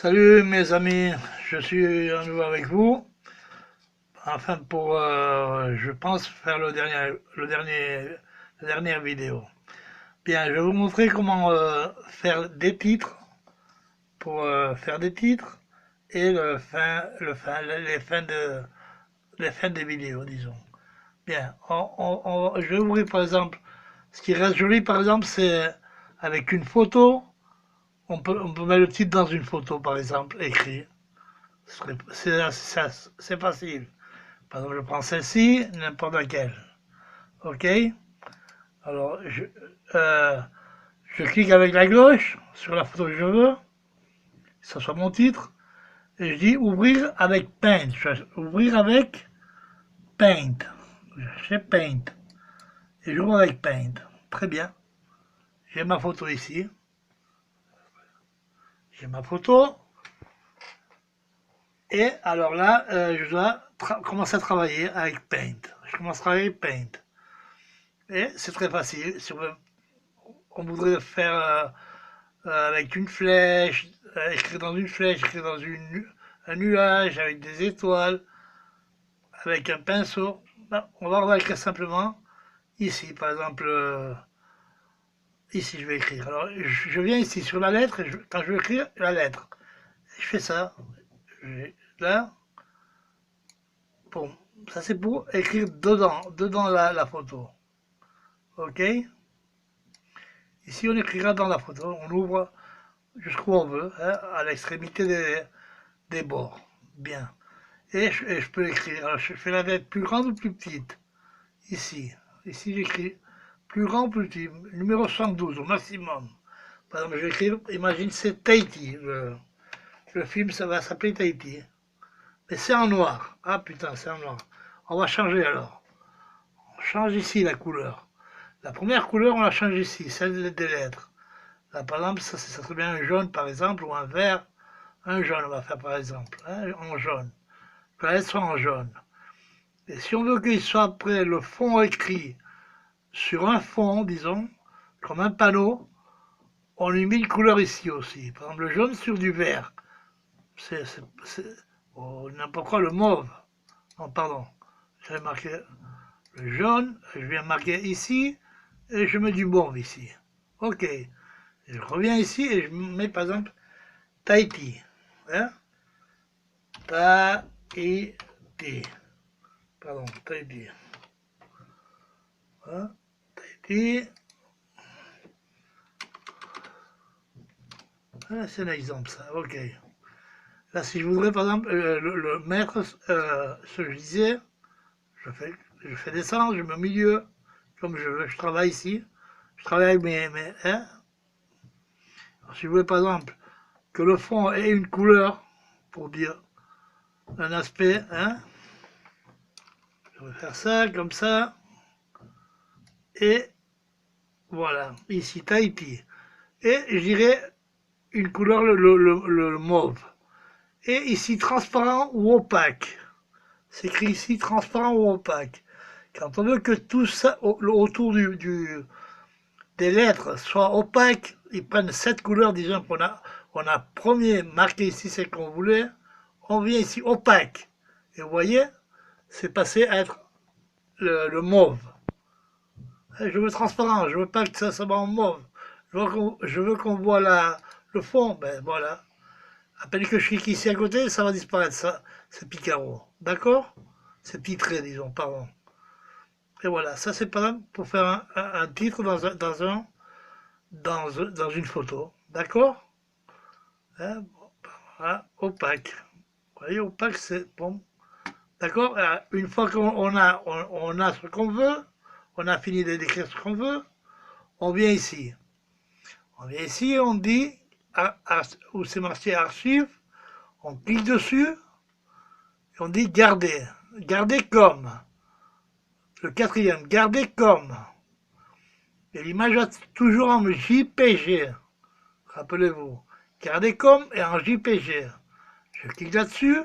Salut mes amis, je suis à nouveau avec vous. Enfin pour, je pense faire la dernière vidéo. Bien, je vais vous montrer comment faire des titres pour faire des titres et les fins des vidéos, disons. Bien, je vais ouvrir par exemple. Ce qui reste joli par exemple, c'est avec une photo. On peut mettre le titre dans une photo par exemple, écrit. C'est facile. Par exemple, je prends celle-ci, n'importe laquelle. OK. Alors, euh, je clique avec la gauche sur la photo que je veux, que ce soit mon titre, et je dis ouvrir avec Paint. Ouvrir avec Paint. J'ai Paint. Et j'ouvre avec Paint. Très bien. J'ai ma photo ici. J'ai ma photo. Et alors là, je dois commencer à travailler avec Paint. Je commence à travailler avec Paint. Et c'est très facile. Si on voudrait faire avec une flèche, écrire dans une flèche, écrire dans un nuage, avec des étoiles, avec un pinceau. Non, on va écrire simplement ici, par exemple, ici je vais écrire. Alors je viens ici sur la lettre, et quand je veux écrire la lettre, je fais ça. Là, bon, ça c'est pour écrire dedans la photo. OK. Ici on écrira dans la photo, on ouvre jusqu'où on veut, hein, à l'extrémité des bords. Bien. Et je peux écrire. Alors je fais la lettre plus grande ou plus petite. Ici. Ici j'écris plus grand ou plus petit. Numéro 112 au maximum. Par exemple, je vais écrire, imagine c'est Tahiti. Le film ça va s'appeler Tahiti. Mais c'est en noir. Ah putain, c'est en noir. On va changer alors. On change ici la couleur. La première couleur, on la change ici, celle des lettres. Là, par exemple, ça serait bien un jaune, par exemple, ou un vert. Un jaune, on va faire par exemple, hein, en jaune. Que la lettre soit en jaune. Et si on veut qu'il soit après le fond écrit sur un fond, disons, comme un panneau, on lui met une couleur ici aussi. Par exemple, le jaune sur du vert. C'est n'importe quoi, le mauve. Non, pardon. J'avais marqué le jaune, je viens marquer ici, et je mets du mauve ici. Ok. Et je reviens ici et je mets par exemple Tahiti. Hein? Tahiti. Pardon, Tahiti. Hein? Tahiti. Ah, c'est un exemple ça, ok. Là, si je voudrais par exemple le mettre, ce que je disais, je fais descendre, je mets au milieu, comme je veux, je travaille ici. Je travaille avec hein. Alors, si je voulais par exemple que le fond ait une couleur, pour dire un aspect, hein, je vais faire ça, comme ça, et voilà, ici Tahiti. Et je dirais une couleur, le mauve. Et ici transparent ou opaque. C'est écrit ici transparent ou opaque. Quand on veut que tout ça autour des lettres soit opaque, ils prennent cette couleur, disons on a premier marqué ici ce qu'on voulait, on vient ici opaque. Et vous voyez, c'est passé à être le mauve. Je veux transparent, je veux pas que ça soit en mauve. Je veux qu'on voit le fond, ben voilà. À peine que je clique ici à côté, ça va disparaître, ça, c'est Picaro. D'accord? C'est petits traits, disons, pardon. Et voilà, ça c'est pas pour faire un titre dans une photo. D'accord? Hein, bon, voilà, opaque. Vous voyez, opaque, c'est bon. D'accord? Une fois on a ce qu'on veut, on a fini de décrire ce qu'on veut, on vient ici. On vient ici, on dit, où c'est marqué archive, on clique dessus, et on dit garder. Garder comme. Le quatrième, garder comme. Et l'image va toujours en JPG. Rappelez-vous. Garder comme et en JPG. Je clique là-dessus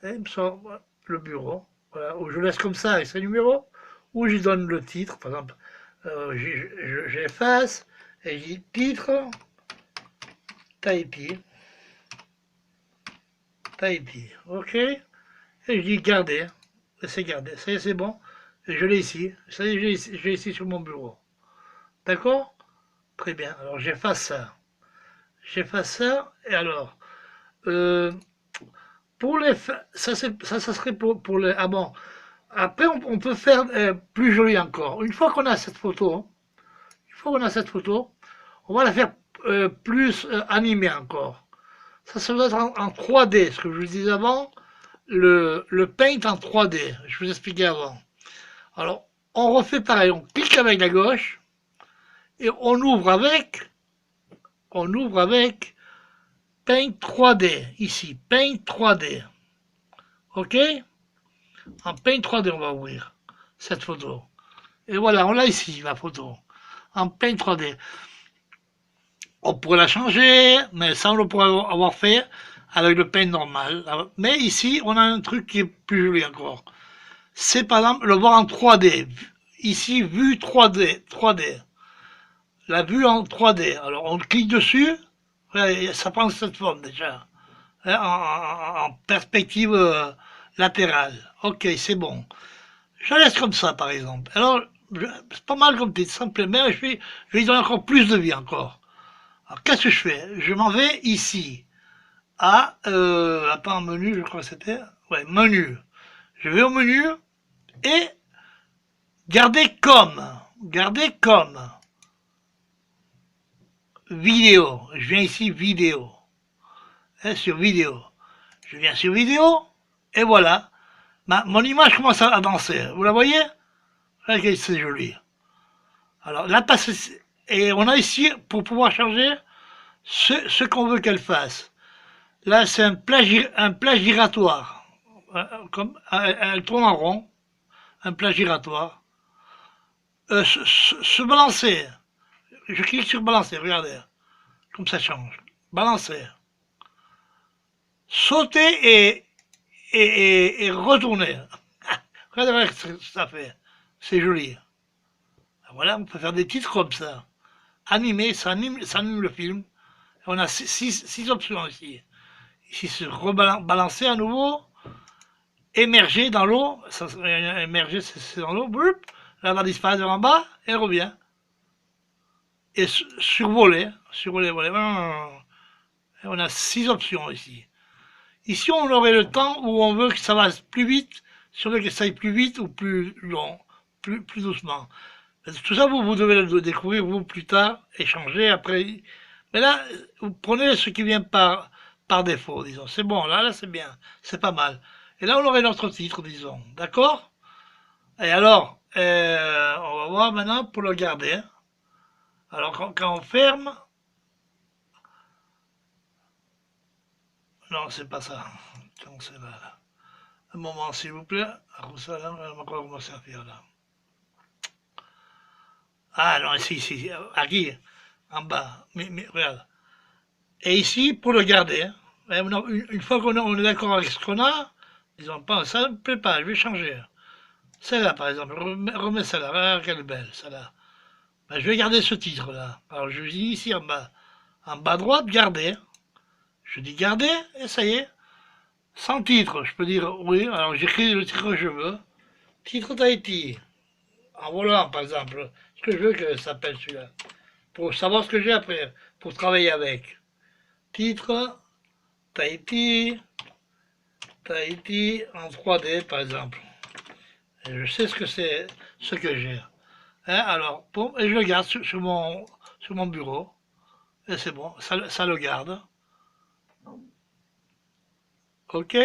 et il me sort le bureau. Voilà, ou je laisse comme ça avec ce numéro, ou je donne le titre. Par exemple, j'efface et je dis titre Tahiti. Tahiti. Ok. Et je dis garder. Et c'est gardé. Ça y est, c'est bon. Et je l'ai ici. Ça y est, je l'ai ici sur mon bureau. D'accord? Très bien. Alors j'efface ça. J'efface ça. Et alors, euh, pour les... ça serait pour les... Ah bon. Après, on peut faire plus joli encore. Une fois qu'on a cette photo, une fois qu'on a cette photo, on va la faire plus animée encore. Ça doit être en 3D, ce que je vous disais avant, le paint en 3D, je vous expliquais avant. Alors, on refait pareil, on clique avec la gauche, et on ouvre avec Paint 3D, ici, Paint 3D. Ok? En Paint 3D, on va ouvrir cette photo. Et voilà, on l'a ici, la photo. En Paint 3D. On pourrait la changer, mais ça, on le pourrait avoir fait avec le Paint normal. Mais ici, on a un truc qui est plus joli encore. C'est par exemple le voir en 3D. Ici, vue 3D. 3D. La vue en 3D. Alors, on clique dessus. Ça prend cette forme déjà. En perspective latérale. Ok, c'est bon. Je laisse comme ça, par exemple. Alors, c'est pas mal comme titre, simplement, je vais lui donner encore plus de vie encore. Alors, qu'est-ce que je fais? Je m'en vais ici, pas en menu, je crois que c'était, ouais, menu. Je vais au menu, et garder comme, vidéo. Je viens ici, vidéo. Sur vidéo. Je viens sur vidéo, et voilà. Mon image commence à danser. Vous la voyez? Regardez, c'est joli. Alors là, et on a ici, pour pouvoir changer ce qu'on veut qu'elle fasse. Là, c'est un plat giratoire. Comme, elle tourne en rond. Un plat giratoire. Se balancer. Je clique sur balancer, regardez. Comme ça change. Balancer. Sauter et retourner. Regardez ce que ça fait. C'est joli. Voilà, on peut faire des titres comme ça. Animé, ça anime le film. On a six options ici. Ici, se rebalancer à nouveau. Émerger dans l'eau. Émerger, c'est dans l'eau. Là, va disparaître en bas et revient. Et survoler. Voler. On a 6 options ici. Ici, on aurait le temps où on veut que ça va plus vite, si on veut que ça aille plus vite ou plus long, plus doucement. Tout ça, vous devez le découvrir, vous, plus tard, échanger, après. Mais là, vous prenez ce qui vient par défaut, disons. C'est bon, là, c'est bien, c'est pas mal. Et là, on aurait notre titre, disons. D'accord? Et alors, on va voir maintenant pour le garder. Alors, quand on ferme... Non, c'est pas ça. C'est là. Un moment, s'il vous plaît. Arussalam, elle m'a encore commencé à faire là. Ah non, ici, aquí, en bas. Mais, regarde. Et ici, pour le garder, une fois qu'on est d'accord avec ce qu'on a, disons pas, ça ne me plaît pas, je vais changer. Celle-là, par exemple, remets celle-là, regarde quelle est belle, celle-là. Ben, je vais garder ce titre-là. Alors, je dis ici en bas à droite, garder. Je dis garder, et ça y est. Sans titre, je peux dire oui, alors j'écris le titre que je veux. Titre Tahiti. En volant, par exemple, ce que je veux que ça s'appelle celui-là. Pour savoir ce que j'ai après, pour travailler avec. Titre, Tahiti, Tahiti en 3D, par exemple. Et je sais ce que c'est, ce que j'ai. Alors, bon, et je le garde sur mon bureau. Et c'est bon, ça le garde. Ok?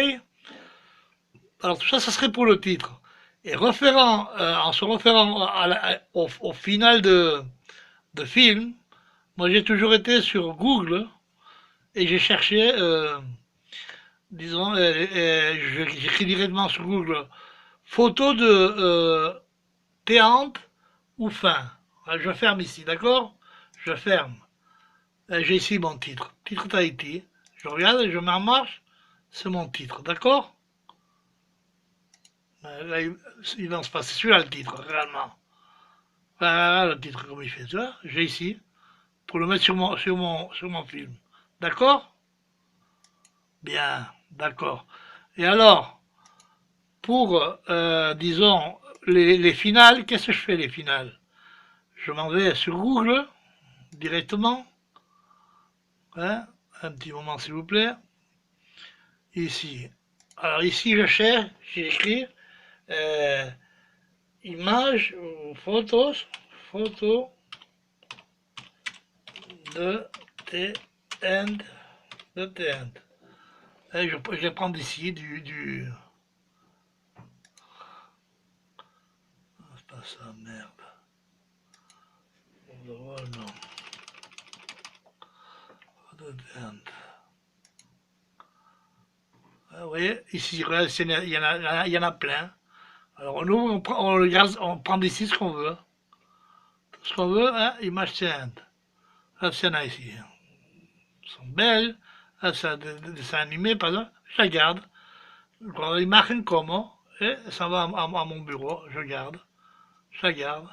Alors tout ça, ça serait pour le titre. Et en se référant au final de film, moi j'ai toujours été sur Google et j'ai cherché, disons, j'écris directement sur Google, photo de Théante ou fin. Je ferme ici, d'accord? Je ferme. J'ai ici mon titre. Titre Tahiti. Je regarde et je mets en marche. C'est mon titre, d'accord? Là, il va se passer celui-là le titre, réellement. Voilà le titre comme il fait, tu vois? J'ai ici, pour le mettre sur mon film. D'accord? Bien. D'accord. Et alors, pour, disons, les finales, qu'est-ce que je fais les finales? Je m'en vais sur Google directement, hein, un petit moment s'il vous plaît, ici. Alors ici je cherche, j'écris euh, images ou photos, photos de T-End, de T-End. Et je vais prendre ici c'est pas ça, merde. Oh, non. De T-End. Ah, vous voyez, ici, il y en a plein. Alors nous, on prend d'ici ce qu'on veut. Ce qu'on veut, hein, image T-End. Là, il y en a ici. Elles sont belles. Là, c'est des dessins animés, par exemple. Je la garde. Quand il marque un comment, et ça va à mon bureau, je garde, je la garde,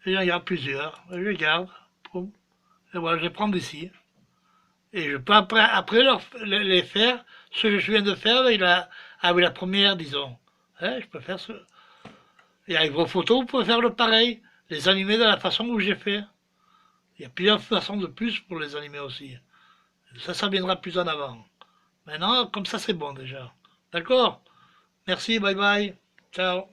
et il y en a plusieurs, je garde, poum, et voilà, je les prends d'ici. Et je peux après les faire, ce que je viens de faire avec la première, disons. Hein, je peux faire ce. Et avec vos photos, vous pouvez faire le pareil, les animer de la façon où j'ai fait. Il y a plusieurs façons de plus pour les animer aussi. Ça viendra plus en avant. Maintenant, comme ça, c'est bon déjà. D'accord? Merci, bye bye. Ciao.